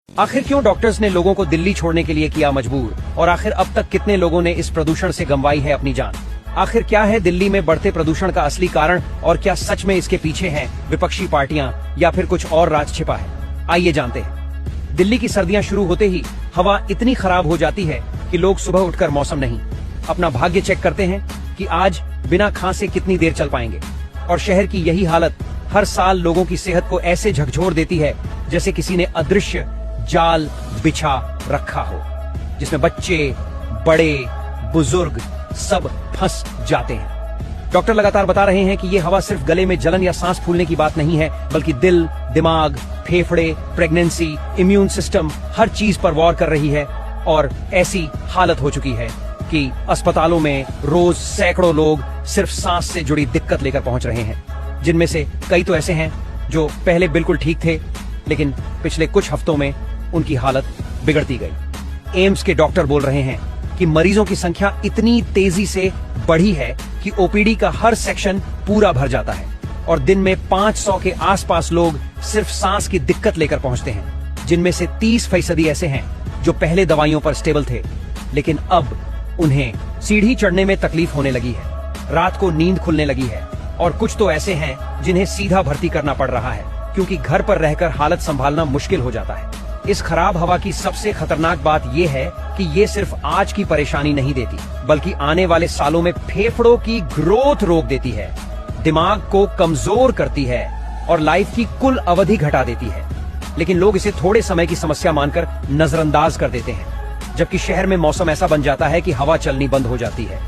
आखिर क्यों डॉक्टर्स ने लोगों को दिल्ली छोड़ने के लिए किया मजबूर, और आखिर अब तक कितने लोगों ने इस प्रदूषण से गंवाई है अपनी जान? आखिर क्या है दिल्ली में बढ़ते प्रदूषण का असली कारण, और क्या सच में इसके पीछे हैं विपक्षी पार्टियां या फिर कुछ और राज छिपा है? आइए जानते हैं। दिल्ली की सर्दियां शुरू होते ही हवा इतनी खराब हो जाती है कि लोग सुबह उठकर मौसम नहीं, अपना भाग्य चेक करते हैं कि आज बिना खांसे कितनी देर चल पाएंगे। और शहर की यही हालत हर साल लोगों की सेहत को ऐसे झकझोर देती है जैसे किसी ने अदृश्य जाल बिछा रखा हो, जिसमें बच्चे, बड़े, बुजुर्ग सब फंस जाते हैं। डॉक्टर लगातार बता रहे हैं कि ये हवा सिर्फ गले में जलन या सांस फूलने की बात नहीं है, बल्कि दिल, दिमाग, फेफड़े, प्रेगनेंसी, इम्यून सिस्टम हर चीज पर वॉर कर रही है। और ऐसी हालत हो चुकी है कि अस्पतालों में रोज सैकड़ों लोग सिर्फ सांस से जुड़ी दिक्कत लेकर पहुंच रहे हैं, जिनमें से कई तो ऐसे हैं जो पहले बिल्कुल ठीक थे, लेकिन पिछले कुछ हफ्तों में उनकी हालत बिगड़ती गई। एम्स के डॉक्टर बोल रहे हैं कि मरीजों की संख्या इतनी तेजी से बढ़ी है कि ओपीडी का हर सेक्शन पूरा भर जाता है, और दिन में 500 के आसपास लोग सिर्फ सांस की दिक्कत लेकर पहुंचते हैं, जिनमें से 30% ऐसे हैं जो पहले दवाइयों पर स्टेबल थे, लेकिन अब उन्हें सीढ़ी चढ़ने में तकलीफ होने लगी है, रात को नींद खुलने लगी है, और कुछ तो ऐसे हैं जिन्हें सीधा भर्ती करना पड़ रहा है, क्योंकि घर पर रहकर हालत संभालना मुश्किल हो जाता है। इस खराब हवा की सबसे खतरनाक बात यह है कि ये सिर्फ आज की परेशानी नहीं देती, बल्कि आने वाले सालों में फेफड़ों की ग्रोथ रोक देती है, दिमाग को कमजोर करती है और लाइफ की कुल अवधि घटा देती है। लेकिन लोग इसे थोड़े समय की समस्या मानकर नजरअंदाज कर देते हैं, जबकि शहर में मौसम ऐसा बन जाता है कि हवा चलनी बंद हो जाती है,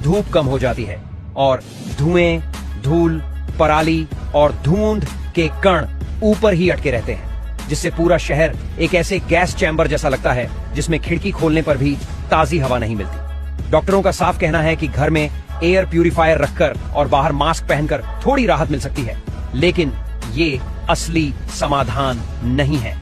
धूप कम हो जाती है, और धुएं, धूल, पराली और धुंध के कण ऊपर ही अटके रहते हैं, जिससे पूरा शहर एक ऐसे गैस चैम्बर जैसा लगता है जिसमें खिड़की खोलने पर भी ताजी हवा नहीं मिलती। डॉक्टरों का साफ कहना है कि घर में एयर प्यूरिफायर रखकर और बाहर मास्क पहनकर थोड़ी राहत मिल सकती है, लेकिन ये असली समाधान नहीं है,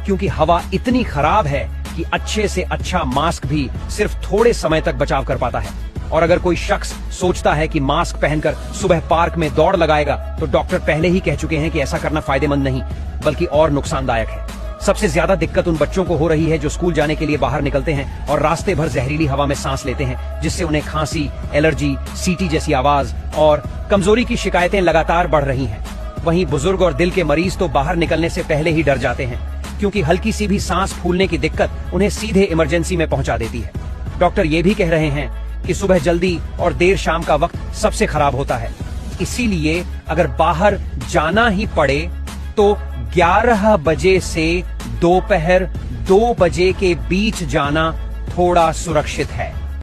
क्योंकि हवा इतनी खराब है कि अच्छे से अच्छा मास्क भी सिर्फ थोड़े समय तक बचाव कर पाता है। और अगर कोई शख्स सोचता है कि मास्क पहनकर सुबह पार्क में दौड़ लगाएगा, तो डॉक्टर पहले ही कह चुके हैं कि ऐसा करना फायदेमंद नहीं, बल्कि और नुकसानदायक है। सबसे ज्यादा दिक्कत उन बच्चों को हो रही है जो स्कूल जाने के लिए बाहर निकलते हैं और रास्ते भर जहरीली हवा में सांस लेते हैं, जिससे उन्हें खांसी, एलर्जी, सीटी जैसी आवाज और कमजोरी की शिकायतें लगातार बढ़ रही हैं। वहीं बुजुर्ग और दिल के मरीज तो बाहर निकलने से पहले ही डर जाते हैं, क्योंकि हल्की सी भी सांस फूलने की दिक्कत उन्हें सीधे इमरजेंसी में पहुंचा देती है। डॉक्टर ये भी कह रहे हैं कि सुबह जल्दी और देर शाम का वक्त सबसे खराब होता है, इसीलिए अगर बाहर जाना ही पड़े तो 11 बजे से दोपहर 2 बजे के बीच जाना थोड़ा सुरक्षित है।